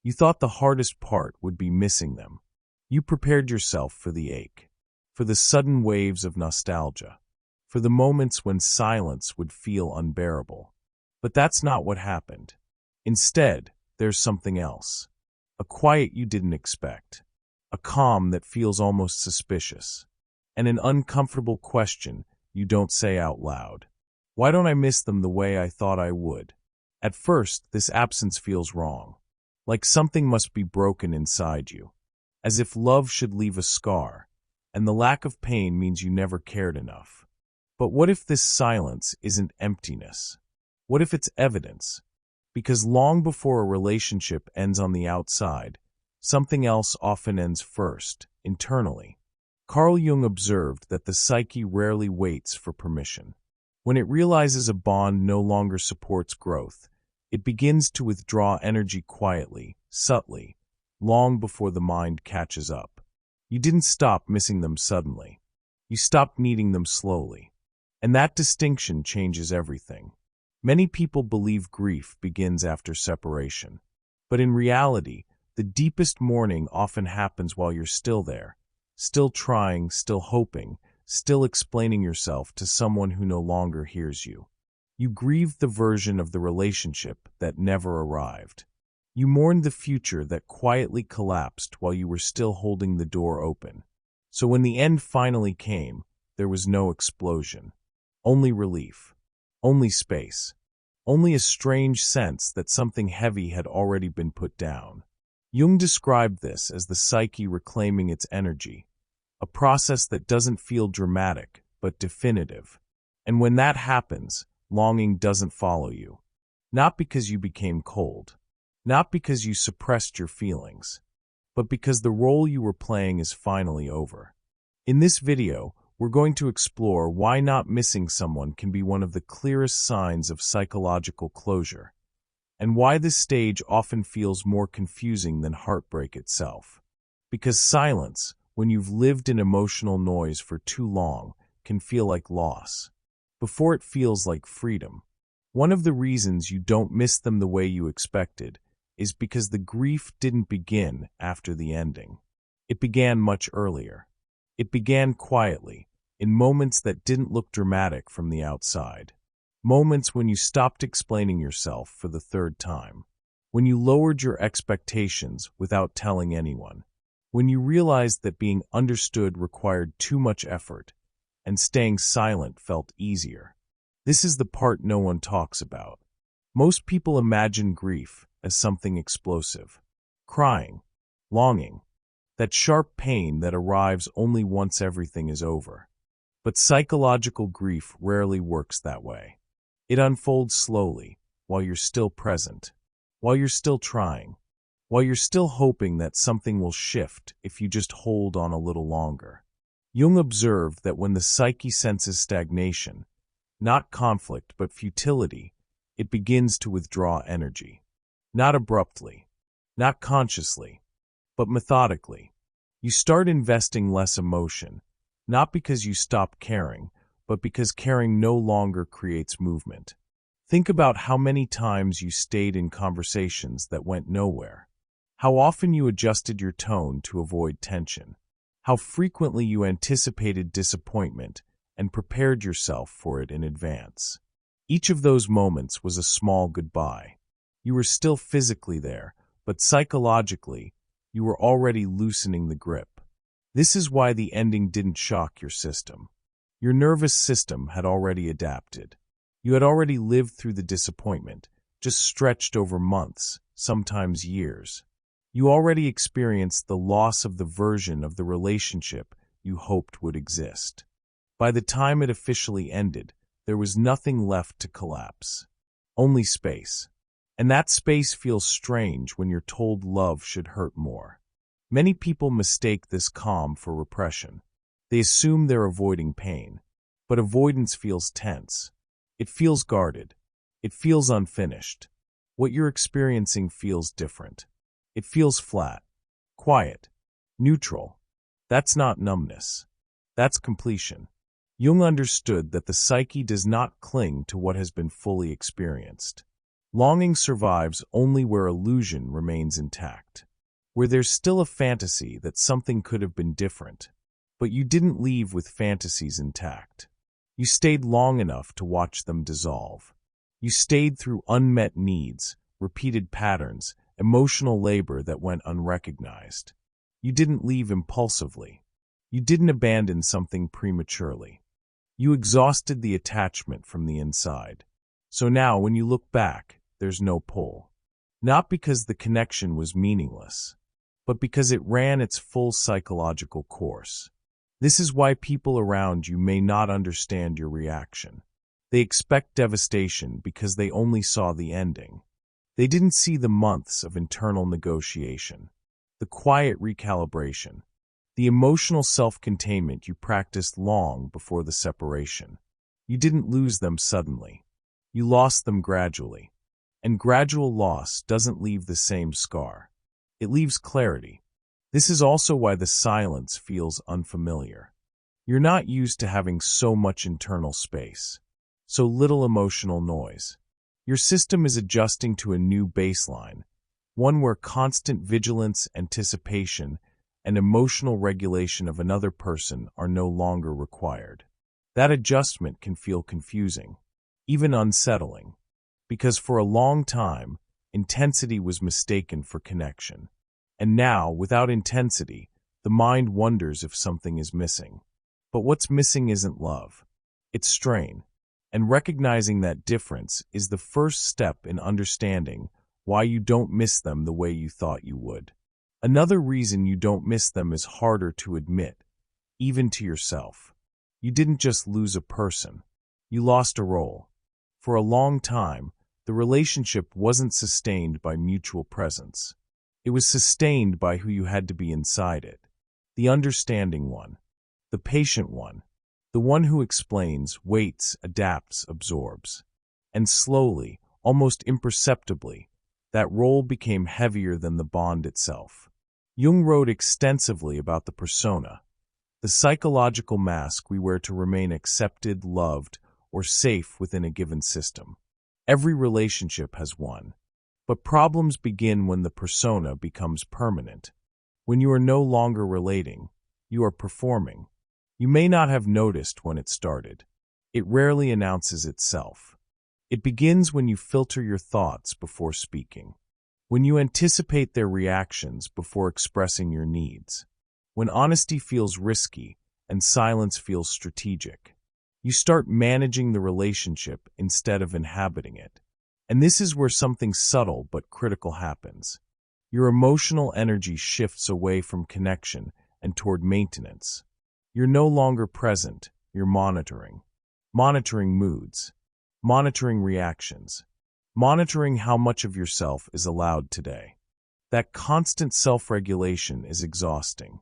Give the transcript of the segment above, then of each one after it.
You thought the hardest part would be missing them. You prepared yourself for the ache, for the sudden waves of nostalgia, for the moments when silence would feel unbearable. But that's not what happened. Instead, there's something else. A quiet you didn't expect, a calm that feels almost suspicious, and an uncomfortable question you don't say out loud. Why don't I miss them the way I thought I would? At first, this absence feels wrong, like something must be broken inside you, as if love should leave a scar, and the lack of pain means you never cared enough. But what if this silence isn't emptiness? What if it's evidence? Because long before a relationship ends on the outside, something else often ends first, internally. Carl Jung observed that the psyche rarely waits for permission. When it realizes a bond no longer supports growth, it begins to withdraw energy quietly, subtly, long before the mind catches up. You didn't stop missing them suddenly. You stopped needing them slowly. And that distinction changes everything. Many people believe grief begins after separation. But in reality, the deepest mourning often happens while you're still there, still trying, still hoping, still explaining yourself to someone who no longer hears you. You grieved the version of the relationship that never arrived. You mourned the future that quietly collapsed while you were still holding the door open. So when the end finally came, there was no explosion. Only relief. Only space. Only a strange sense that something heavy had already been put down. Jung described this as the psyche reclaiming its energy, a process that doesn't feel dramatic, but definitive. And when that happens, longing doesn't follow you. Not because you became cold, not because you suppressed your feelings, but because the role you were playing is finally over. In this video, we're going to explore why not missing someone can be one of the clearest signs of psychological closure, and why this stage often feels more confusing than heartbreak itself. Because silence, when you've lived in emotional noise for too long, can feel like loss, before it feels like freedom. One of the reasons you don't miss them the way you expected is because the grief didn't begin after the ending. It began much earlier. It began quietly, in moments that didn't look dramatic from the outside. Moments when you stopped explaining yourself for the third time. When you lowered your expectations without telling anyone. When you realized that being understood required too much effort, and staying silent felt easier. This is the part no one talks about. Most people imagine grief as something explosive. Crying, longing, that sharp pain that arrives only once everything is over. But psychological grief rarely works that way. It unfolds slowly, while you're still present, while you're still trying, while you're still hoping that something will shift if you just hold on a little longer. Jung observed that when the psyche senses stagnation, not conflict but futility, it begins to withdraw energy. Not abruptly, not consciously, but methodically. You start investing less emotion, not because you stop caring, but because caring no longer creates movement. Think about how many times you stayed in conversations that went nowhere. How often you adjusted your tone to avoid tension. How frequently you anticipated disappointment and prepared yourself for it in advance. Each of those moments was a small goodbye. You were still physically there, but psychologically, you were already loosening the grip. This is why the ending didn't shock your system. Your nervous system had already adapted. You had already lived through the disappointment, just stretched over months, sometimes years. You already experienced the loss of the version of the relationship you hoped would exist. By the time it officially ended, there was nothing left to collapse. Only space. And that space feels strange when you're told love should hurt more. Many people mistake this calm for repression. They assume they're avoiding pain. But avoidance feels tense. It feels guarded. It feels unfinished. What you're experiencing feels different. It feels flat, quiet, neutral. That's not numbness. That's completion. Jung understood that the psyche does not cling to what has been fully experienced. Longing survives only where illusion remains intact, where there's still a fantasy that something could have been different, but you didn't leave with fantasies intact. You stayed long enough to watch them dissolve. You stayed through unmet needs, repeated patterns, emotional labor that went unrecognized. You didn't leave impulsively. You didn't abandon something prematurely. You exhausted the attachment from the inside. So now, when you look back, there's no pull. Not because the connection was meaningless, but because it ran its full psychological course. This is why people around you may not understand your reaction. They expect devastation because they only saw the ending. They didn't see the months of internal negotiation, the quiet recalibration, the emotional self-containment you practiced long before the separation. You didn't lose them suddenly. You lost them gradually. And gradual loss doesn't leave the same scar. It leaves clarity. This is also why the silence feels unfamiliar. You're not used to having so much internal space, so little emotional noise. Your system is adjusting to a new baseline, one where constant vigilance, anticipation, and emotional regulation of another person are no longer required. That adjustment can feel confusing, even unsettling, because for a long time, intensity was mistaken for connection. And now, without intensity, the mind wonders if something is missing. But what's missing isn't love. It's strain. And recognizing that difference is the first step in understanding why you don't miss them the way you thought you would. Another reason you don't miss them is harder to admit, even to yourself. You didn't just lose a person. You lost a role. For a long time, the relationship wasn't sustained by mutual presence. It was sustained by who you had to be inside it. The understanding one. The patient one. The one who explains, waits, adapts, absorbs. And slowly, almost imperceptibly, that role became heavier than the bond itself. Jung wrote extensively about the persona, the psychological mask we wear to remain accepted, loved, or safe within a given system. Every relationship has one. But problems begin when the persona becomes permanent. When you are no longer relating, you are performing. You may not have noticed when it started. It rarely announces itself. It begins when you filter your thoughts before speaking, when you anticipate their reactions before expressing your needs, when honesty feels risky and silence feels strategic. You start managing the relationship instead of inhabiting it. And this is where something subtle but critical happens. Your emotional energy shifts away from connection and toward maintenance. You're no longer present, you're monitoring. Monitoring moods. Monitoring reactions. Monitoring how much of yourself is allowed today. That constant self-regulation is exhausting.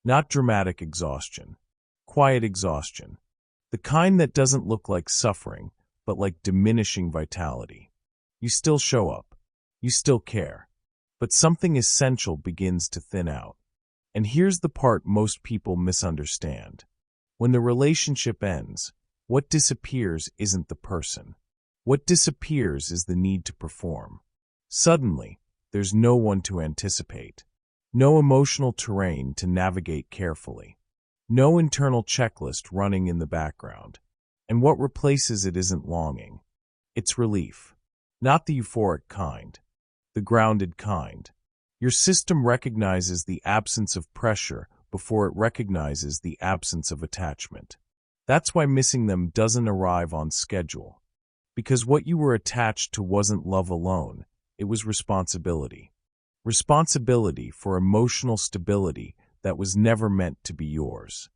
Not dramatic exhaustion. Quiet exhaustion. The kind that doesn't look like suffering, but like diminishing vitality. You still show up. You still care. But something essential begins to thin out. And here's the part most people misunderstand. When the relationship ends, what disappears isn't the person. What disappears is the need to perform. Suddenly, there's no one to anticipate. No emotional terrain to navigate carefully. No internal checklist running in the background. And what replaces it isn't longing. It's relief. Not the euphoric kind. The grounded kind. Your system recognizes the absence of pressure before it recognizes the absence of attachment. That's why missing them doesn't arrive on schedule. Because what you were attached to wasn't love alone, it was responsibility. Responsibility for emotional stability that was never meant to be yours.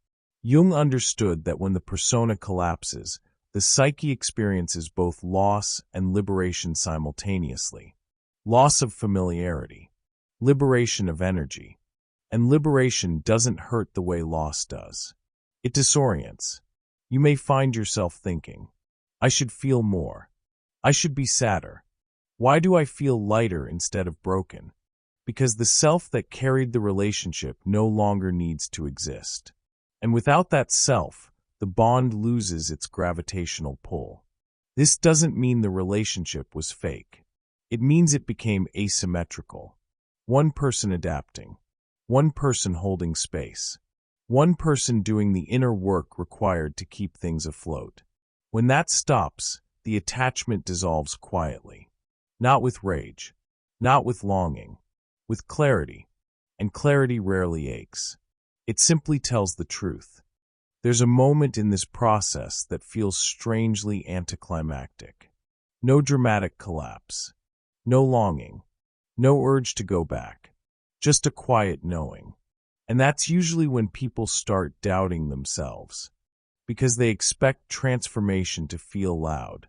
Jung understood that when the persona collapses, the psyche experiences both loss and liberation simultaneously. Loss of familiarity. Liberation of energy. And liberation doesn't hurt the way loss does. It disorients. You may find yourself thinking, I should feel more. I should be sadder. Why do I feel lighter instead of broken? Because the self that carried the relationship no longer needs to exist. And without that self, the bond loses its gravitational pull. This doesn't mean the relationship was fake. It means it became asymmetrical. One person adapting, one person holding space, one person doing the inner work required to keep things afloat. When that stops, the attachment dissolves quietly. Not with rage, not with longing, with clarity, and clarity rarely aches. It simply tells the truth. There's a moment in this process that feels strangely anticlimactic. No dramatic collapse, no longing, no urge to go back, just a quiet knowing. And that's usually when people start doubting themselves, because they expect transformation to feel loud.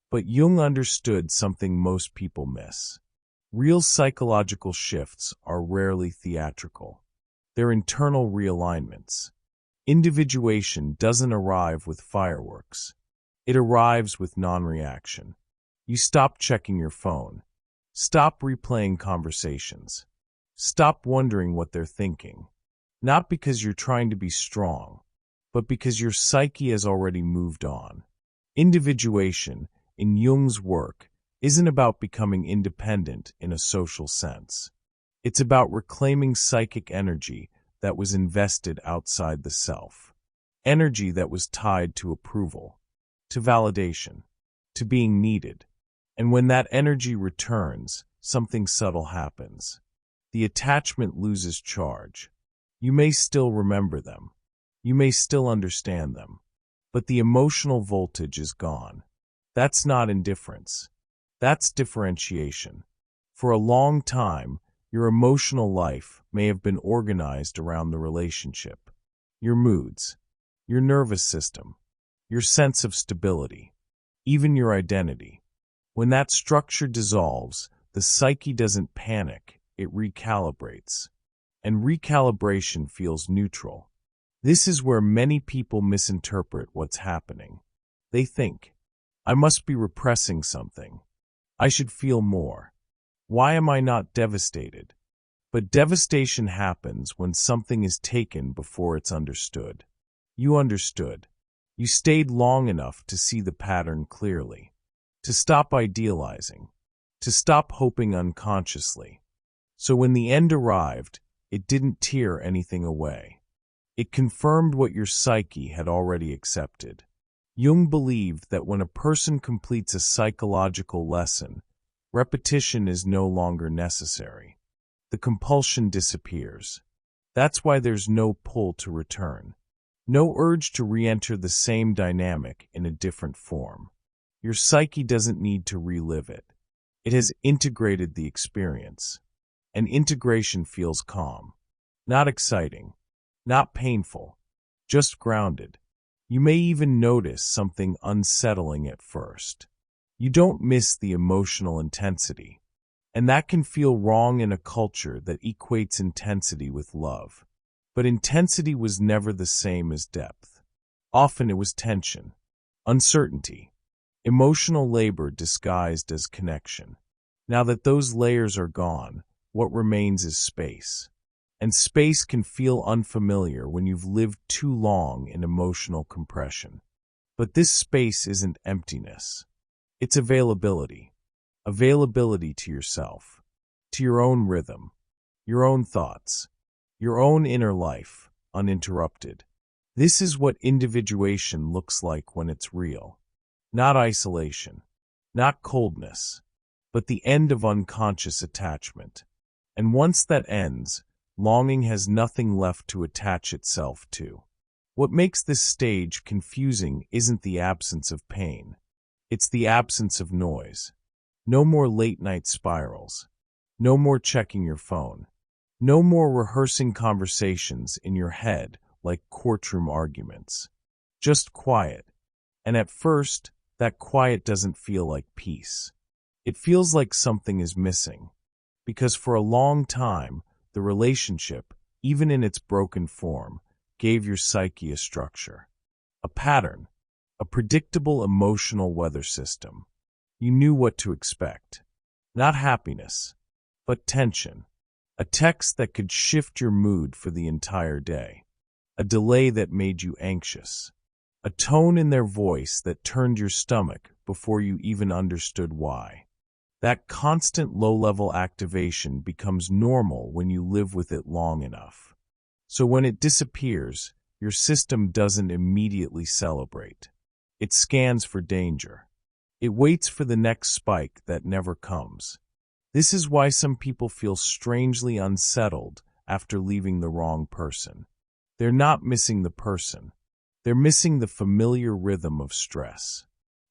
But Jung understood something most people miss. Real psychological shifts are rarely theatrical. They're internal realignments. Individuation doesn't arrive with fireworks. It arrives with non-reaction. You stop checking your phone. Stop replaying conversations. Stop wondering what they're thinking. Not because you're trying to be strong, but because your psyche has already moved on. Individuation, in Jung's work, isn't about becoming independent in a social sense. It's about reclaiming psychic energy that was invested outside the self. Energy that was tied to approval, to validation, to being needed. And when that energy returns, something subtle happens. The attachment loses charge. You may still remember them. You may still understand them. But the emotional voltage is gone. That's not indifference. That's differentiation. For a long time, your emotional life may have been organized around the relationship. Your moods, your nervous system, your sense of stability, even your identity. When that structure dissolves, the psyche doesn't panic, it recalibrates. And recalibration feels neutral. This is where many people misinterpret what's happening. They think, I must be repressing something. I should feel more. Why am I not devastated? But devastation happens when something is taken before it's understood. You understood. You stayed long enough to see the pattern clearly, to stop idealizing, to stop hoping unconsciously. So when the end arrived, it didn't tear anything away. It confirmed what your psyche had already accepted. Jung believed that when a person completes a psychological lesson, repetition is no longer necessary. The compulsion disappears. That's why there's no pull to return. No urge to re-enter the same dynamic in a different form. Your psyche doesn't need to relive it. It has integrated the experience. And integration feels calm. Not exciting. Not painful. Just grounded. You may even notice something unsettling at first. You don't miss the emotional intensity. And that can feel wrong in a culture that equates intensity with love. But intensity was never the same as depth. Often it was tension, uncertainty, emotional labor disguised as connection. Now that those layers are gone, what remains is space. And space can feel unfamiliar when you've lived too long in emotional compression. But this space isn't emptiness. It's availability. Availability to yourself, to your own rhythm, your own thoughts, your own inner life, uninterrupted. This is what individuation looks like when it's real. Not isolation, not coldness, but the end of unconscious attachment. And once that ends, longing has nothing left to attach itself to. What makes this stage confusing isn't the absence of pain. It's the absence of noise. No more late-night spirals. No more checking your phone. No more rehearsing conversations in your head like courtroom arguments. Just quiet. And at first, that quiet doesn't feel like peace. It feels like something is missing. Because for a long time, the relationship, even in its broken form, gave your psyche a structure. A pattern. A predictable emotional weather system. You knew what to expect. Not happiness, but tension. A text that could shift your mood for the entire day. A delay that made you anxious. A tone in their voice that turned your stomach before you even understood why. That constant low-level activation becomes normal when you live with it long enough. So when it disappears, your system doesn't immediately celebrate. It scans for danger. It waits for the next spike that never comes. This is why some people feel strangely unsettled after leaving the wrong person. They're not missing the person. They're missing the familiar rhythm of stress.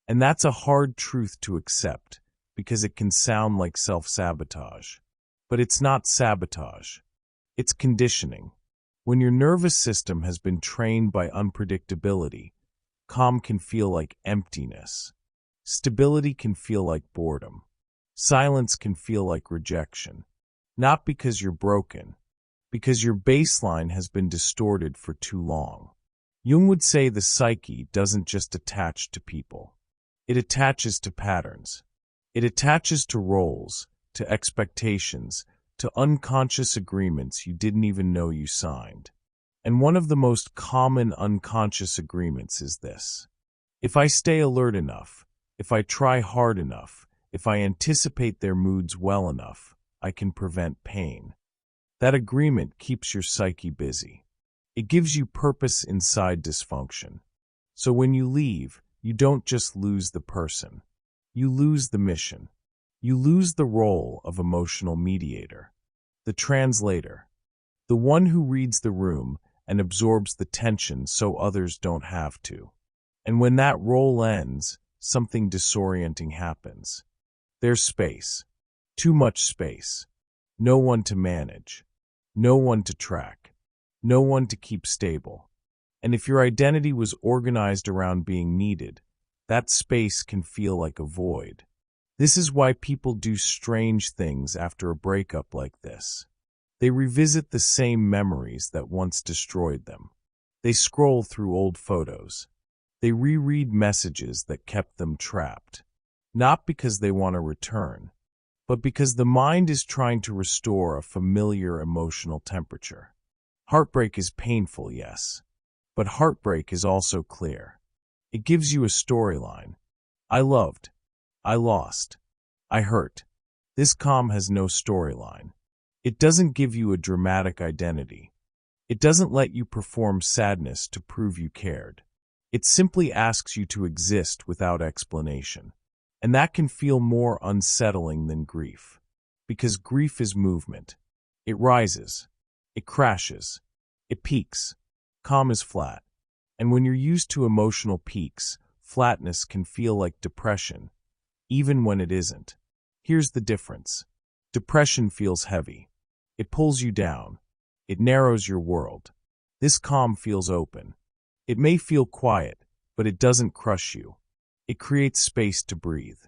And that's a hard truth to accept because it can sound like self-sabotage. But it's not sabotage. It's conditioning. When your nervous system has been trained by unpredictability, calm can feel like emptiness. Stability can feel like boredom. Silence can feel like rejection. Not because you're broken, because your baseline has been distorted for too long. Jung would say the psyche doesn't just attach to people. It attaches to patterns. It attaches to roles, to expectations, to unconscious agreements you didn't even know you signed. And one of the most common unconscious agreements is this: if I stay alert enough, if I try hard enough, if I anticipate their moods well enough, I can prevent pain. That agreement keeps your psyche busy. It gives you purpose inside dysfunction. So when you leave, you don't just lose the person. You lose the mission. You lose the role of emotional mediator, the translator, the one who reads the room and absorbs the tension so others don't have to. And when that role ends, something disorienting happens. There's space. Too much space. No one to manage. No one to track. No one to keep stable. And if your identity was organized around being needed, that space can feel like a void. This is why people do strange things after a breakup like this. They revisit the same memories that once destroyed them. They scroll through old photos. They reread messages that kept them trapped. Not because they want to return, but because the mind is trying to restore a familiar emotional temperature. Heartbreak is painful, yes, but heartbreak is also clear. It gives you a storyline. I loved. I lost. I hurt. This calm has no storyline. It doesn't give you a dramatic identity. It doesn't let you perform sadness to prove you cared. It simply asks you to exist without explanation. And that can feel more unsettling than grief. Because grief is movement. It rises. It crashes. It peaks. Calm is flat. And when you're used to emotional peaks, flatness can feel like depression, even when it isn't. Here's the difference. Depression feels heavy. It pulls you down. It narrows your world. This calm feels open. It may feel quiet, but it doesn't crush you. It creates space to breathe,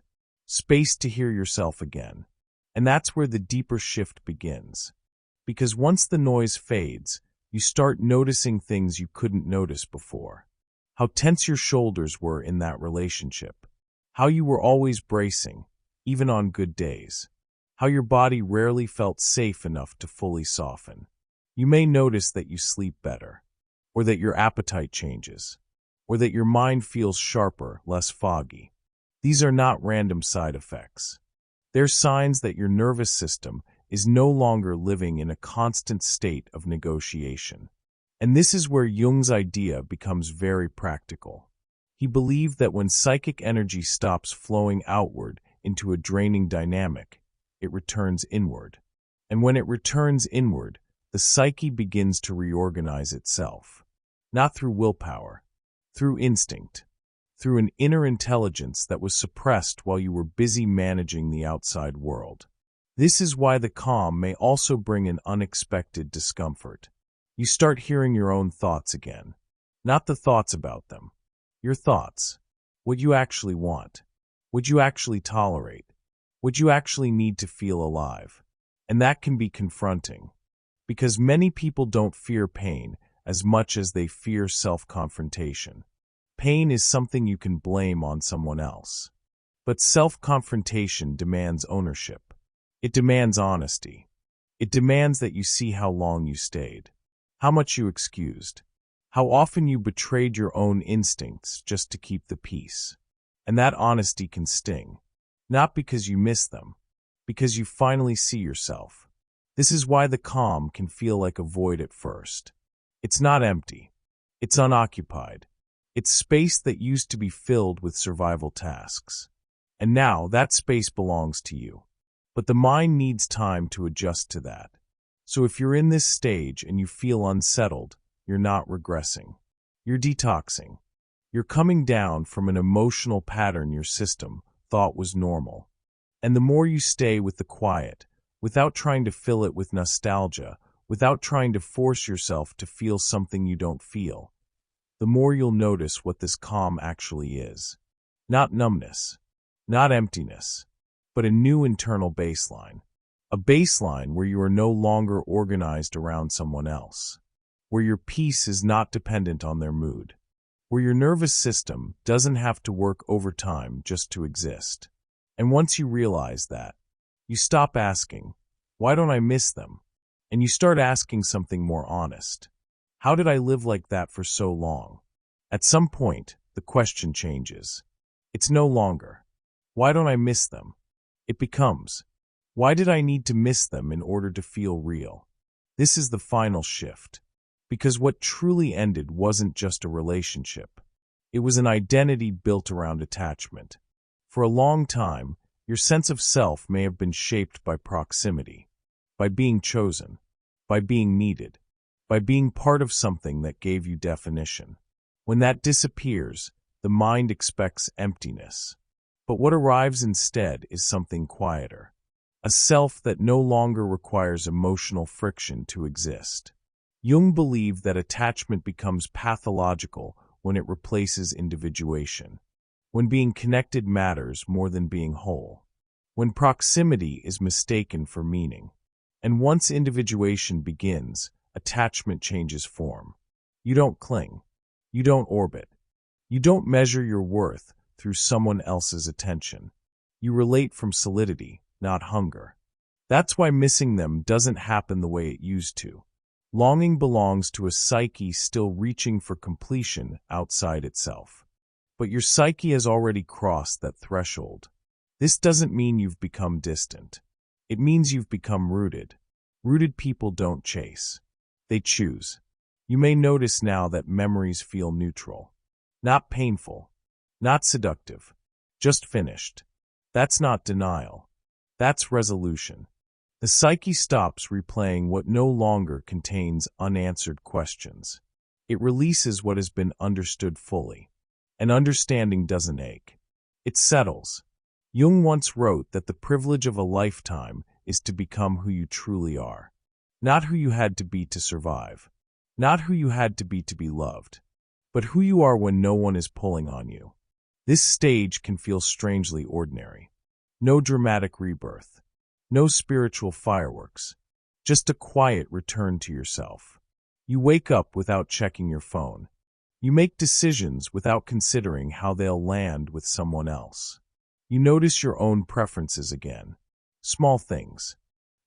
space to hear yourself again. And that's where the deeper shift begins. Because once the noise fades, you start noticing things you couldn't notice before. How tense your shoulders were in that relationship. How you were always bracing, even on good days. How your body rarely felt safe enough to fully soften. You may notice that you sleep better, or that your appetite changes, or that your mind feels sharper, less foggy. These are not random side effects. They're signs that your nervous system is no longer living in a constant state of negotiation. And this is where Jung's idea becomes very practical. He believed that when psychic energy stops flowing outward into a draining dynamic, it returns inward. And when it returns inward, the psyche begins to reorganize itself. Not through willpower, through instinct, through an inner intelligence that was suppressed while you were busy managing the outside world. This is why the calm may also bring an unexpected discomfort. You start hearing your own thoughts again. Not the thoughts about them. Your thoughts. What you actually want. What you actually tolerate. What you actually need to feel alive. And that can be confronting. Because many people don't fear pain as much as they fear self-confrontation. Pain is something you can blame on someone else. But self-confrontation demands ownership. It demands honesty. It demands that you see how long you stayed, how much you excused, how often you betrayed your own instincts just to keep the peace. And that honesty can sting. Not because you miss them, because you finally see yourself. This is why the calm can feel like a void at first. It's not empty. It's unoccupied. It's space that used to be filled with survival tasks. And now that space belongs to you. But the mind needs time to adjust to that. So if you're in this stage and you feel unsettled, you're not regressing. You're detoxing. You're coming down from an emotional pattern your system thought was normal. And the more you stay with the quiet, without trying to fill it with nostalgia, without trying to force yourself to feel something you don't feel, the more you'll notice what this calm actually is. Not numbness, not emptiness, but a new internal baseline. A baseline where you are no longer organized around someone else, where your peace is not dependent on their mood, where your nervous system doesn't have to work overtime just to exist. And once you realize that, you stop asking, "Why don't I miss them?" And you start asking something more honest. How did I live like that for so long? At some point, the question changes. It's no longer, "Why don't I miss them?" It becomes, "Why did I need to miss them in order to feel real?" This is the final shift. Because what truly ended wasn't just a relationship. It was an identity built around attachment. For a long time, your sense of self may have been shaped by proximity, by being chosen, by being needed, by being part of something that gave you definition. When that disappears, the mind expects emptiness. But what arrives instead is something quieter. A self that no longer requires emotional friction to exist. Jung believed that attachment becomes pathological when it replaces individuation, when being connected matters more than being whole, when proximity is mistaken for meaning. And once individuation begins, attachment changes form. You don't cling. You don't orbit. You don't measure your worth through someone else's attention. You relate from solidity, not hunger. That's why missing them doesn't happen the way it used to. Longing belongs to a psyche still reaching for completion outside itself. But your psyche has already crossed that threshold. This doesn't mean you've become distant. It means you've become rooted. Rooted people don't chase. They choose. You may notice now that memories feel neutral. Not painful. Not seductive. Just finished. That's not denial. That's resolution. The psyche stops replaying what no longer contains unanswered questions. It releases what has been understood fully. And understanding doesn't ache. It settles. Jung once wrote that the privilege of a lifetime is to become who you truly are. Not who you had to be to survive. Not who you had to be loved. But who you are when no one is pulling on you. This stage can feel strangely ordinary. No dramatic rebirth. No spiritual fireworks, just a quiet return to yourself. You wake up without checking your phone. You make decisions without considering how they'll land with someone else. You notice your own preferences again. Small things.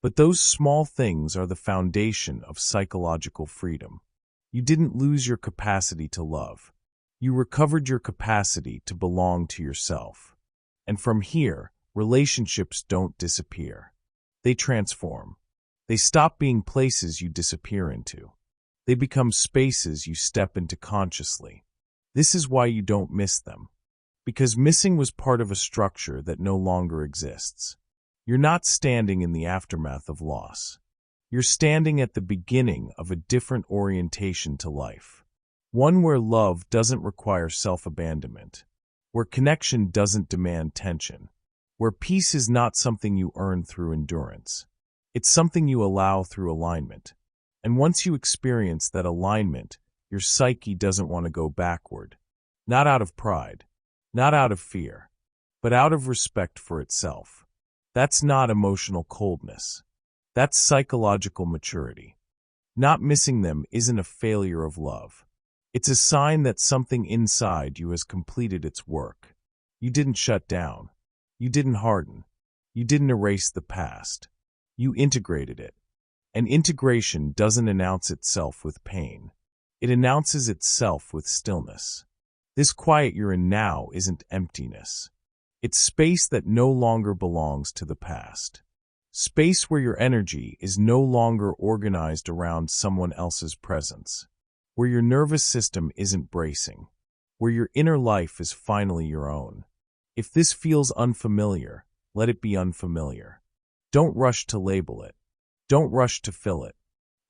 But those small things are the foundation of psychological freedom. You didn't lose your capacity to love. You recovered your capacity to belong to yourself. And from here, relationships don't disappear. They transform. They stop being places you disappear into. They become spaces you step into consciously. This is why you don't miss them. Because missing was part of a structure that no longer exists. You're not standing in the aftermath of loss. You're standing at the beginning of a different orientation to life. One where love doesn't require self-abandonment. Where connection doesn't demand tension. Where peace is not something you earn through endurance. It's something you allow through alignment. And once you experience that alignment, your psyche doesn't want to go backward. Not out of pride, not out of fear, but out of respect for itself. That's not emotional coldness. That's psychological maturity. Not missing them isn't a failure of love. It's a sign that something inside you has completed its work. You didn't shut down. You didn't harden. You didn't erase the past. You integrated it. And integration doesn't announce itself with pain. It announces itself with stillness. This quiet you're in now isn't emptiness. It's space that no longer belongs to the past. Space where your energy is no longer organized around someone else's presence, where your nervous system isn't bracing, where your inner life is finally your own. If this feels unfamiliar, let it be unfamiliar. Don't rush to label it. Don't rush to fill it.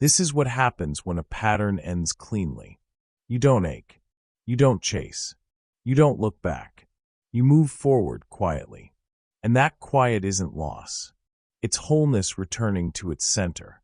This is what happens when a pattern ends cleanly. You don't ache. You don't chase. You don't look back. You move forward quietly. And that quiet isn't loss. It's wholeness returning to its center.